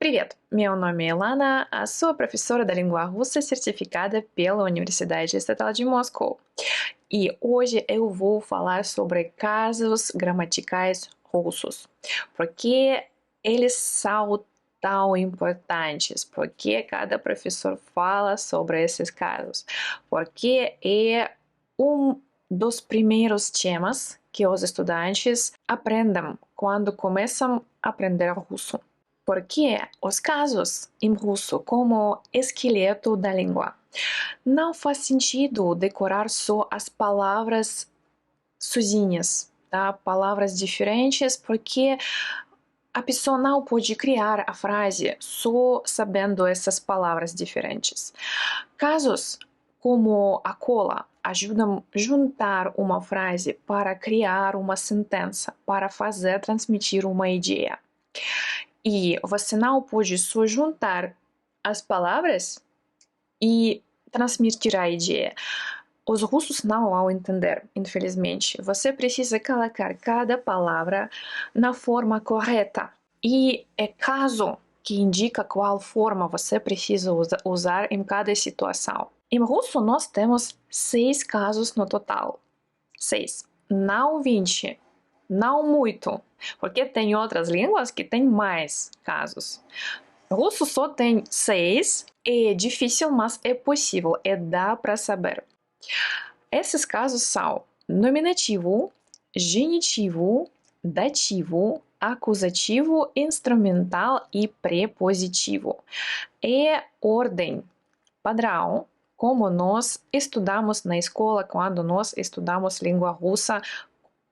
Привет, meu nome é Ilana, sou professora da língua russa certificada pela Universidade Estatal de Moscou. E hoje eu vou falar sobre casos gramaticais russos, porque eles são tão importantes, porque cada professor fala sobre esses casos, porque é um dos primeiros temas que os estudantes aprendem quando começam a aprender russo. Porque os casos em russo, como esqueleto da língua, não faz sentido decorar só as palavras sozinhas, tá? Palavras diferentes, porque a pessoa não pode criar a frase só sabendo essas palavras diferentes. Casos como a cola ajudam a juntar uma frase para criar uma sentença, para fazer transmitir uma ideia. E você não pode só juntar as palavras e transmitir a ideia. Os russos não vão entender, infelizmente. Você precisa colocar cada palavra na forma correta. E é caso que indica qual forma você precisa usar em cada situação. Em russo, nós temos 6 casos no total. 6, não 20. Não muito, porque tem outras línguas que têm mais casos. O russo só tem 6, é difícil, mas é possível, dá para saber. Esses casos são nominativo, genitivo, dativo, acusativo, instrumental e prepositivo. É ordem padrão, como nós estudamos na escola quando nós estudamos língua russa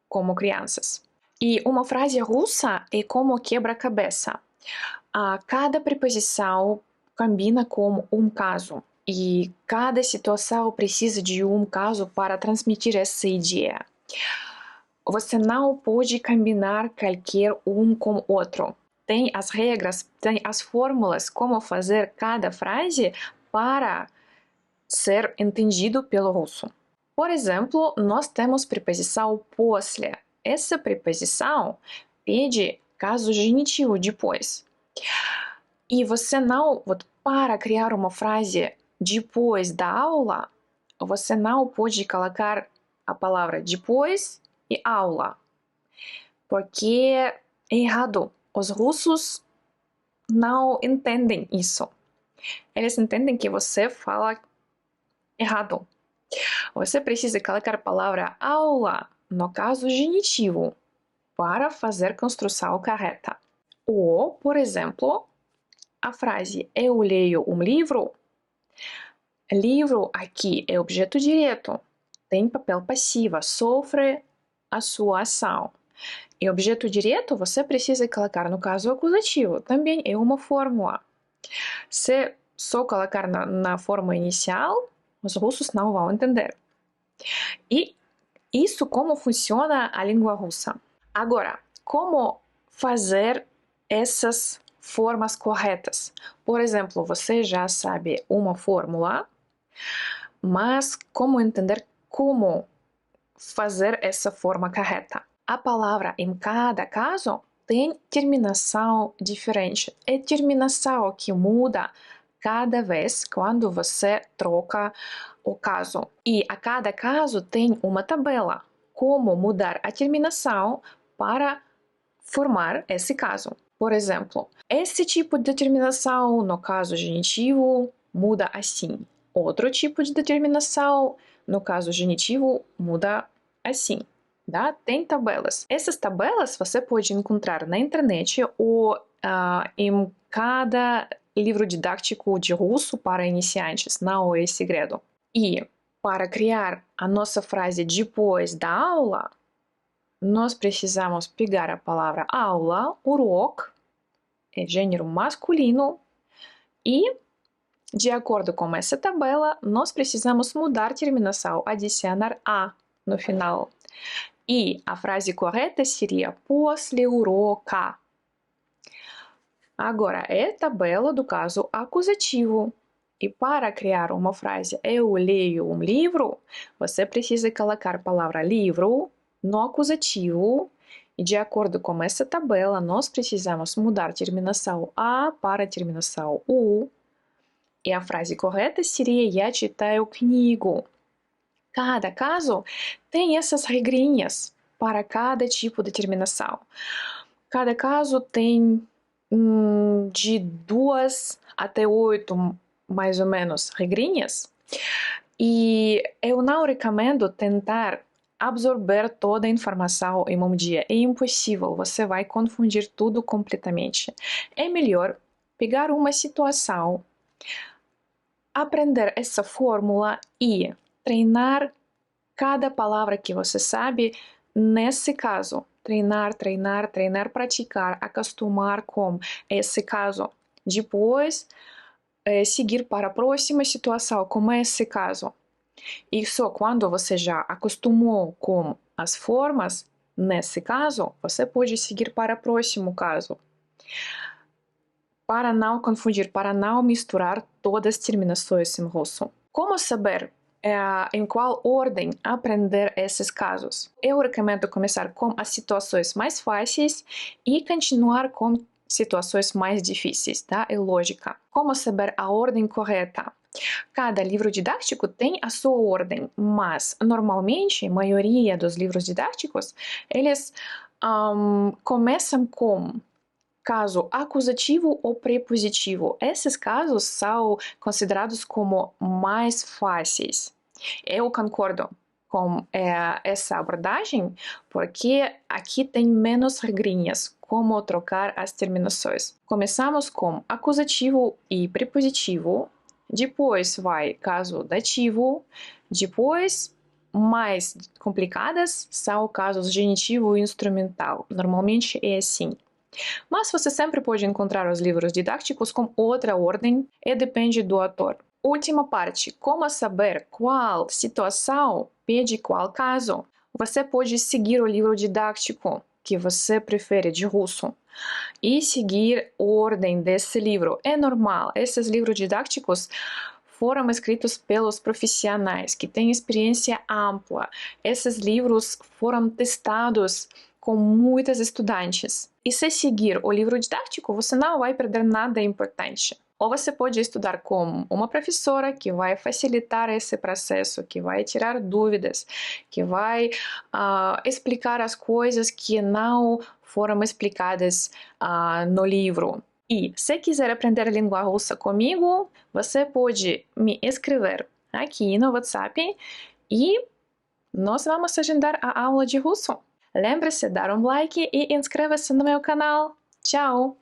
como crianças. E uma frase russa é como quebra-cabeça. Cada preposição combina com um caso. E cada situação precisa de um caso para transmitir essa ideia. Você não pode combinar qualquer um com outro. Tem as regras, tem as fórmulas como fazer cada frase para ser entendido pelo russo. Por exemplo, nós temos preposição после. Essa preposição pede caso genitivo depois. E você não, para criar uma frase depois da aula, você não pode colocar a palavra depois e aula, porque é errado. Os russos não entendem isso. Eles entendem que você fala errado. Você precisa colocar a palavra aula no caso genitivo para fazer construção correta. Ou, por exemplo, a frase eu leio um livro. Livro aqui é objeto direto, tem papel passivo, sofre a sua ação. E objeto direto você precisa colocar no caso acusativo, também é uma fórmula. Se só colocar na forma inicial, os russos não vão entender. E isso como funciona a língua russa. Agora, como fazer essas formas corretas? Por exemplo, você já sabe uma fórmula, mas como entender como fazer essa forma correta? A palavra em cada caso tem terminação diferente. É terminação que muda cada vez quando você troca o caso. E a cada caso tem uma tabela. Como mudar a terminação para formar esse caso. Por exemplo, esse tipo de determinação no caso genitivo muda assim. Outro tipo de determinação no caso genitivo muda assim. Tá? Tem tabelas. Essas tabelas você pode encontrar na internet ou em cada livro didático de russo para iniciantes, não é segredo. E para criar a nossa frase depois da aula, nós precisamos pegar a palavra aula, урок, é gênero masculino, e, de acordo com essa tabela, nós precisamos mudar a terminação, adicionar a no final. E a frase correta seria после урока. Agora, é a tabela do caso acusativo. E para criar uma frase eu leio um livro, você precisa colocar a palavra livro no acusativo E de acordo com essa tabela, nós precisamos mudar a terminação A para a terminação U. E a frase correta seria "Я читаю книгу". Cada caso tem essas regrinhas para cada tipo de terminação. Cada caso tem de 2 até 8, mais ou menos, regrinhas. E eu não recomendo tentar absorver toda a informação em um dia. É impossível, você vai confundir tudo completamente. É melhor pegar uma situação, aprender essa fórmula e treinar cada palavra que você sabe nesse caso. Treinar, treinar, treinar, praticar, acostumar com esse caso. Depois, seguir para a próxima situação, como esse caso. E só quando você já acostumou com as formas, nesse caso, você pode seguir para o próximo caso. Para não confundir, para não misturar todas as terminações em russo. Como saber em qual ordem aprender esses casos? Eu recomendo começar com as situações mais fáceis e continuar com situações mais difíceis, tá? É lógica. Como saber a ordem correta? Cada livro didático tem a sua ordem, mas normalmente a maioria dos livros didáticos eles começam com caso acusativo ou prepositivo. Esses casos são considerados como mais fáceis. Eu concordo com essa abordagem, porque aqui tem menos regrinhas como trocar as terminações. Começamos com acusativo e prepositivo, depois vai caso dativo, depois mais complicadas são casos genitivo e instrumental. Normalmente é assim. Mas você sempre pode encontrar os livros didáticos com outra ordem e depende do autor. Última parte, como saber qual situação pede qual caso? Você pode seguir o livro didático que você prefere de russo e seguir a ordem desse livro. É normal, esses livros didáticos foram escritos pelos profissionais que têm experiência ampla. Esses livros foram testados com muitos estudantes. E se seguir o livro didático, você não vai perder nada importante. Ou você pode estudar com uma professora que vai facilitar esse processo, que vai tirar dúvidas, que vai explicar as coisas que não foram explicadas no livro. E se quiser aprender a língua russa comigo, você pode me escrever aqui no WhatsApp e nós vamos agendar a aula de russo. Lembre-se de dar um like e inscreva-se no meu canal. Tchau!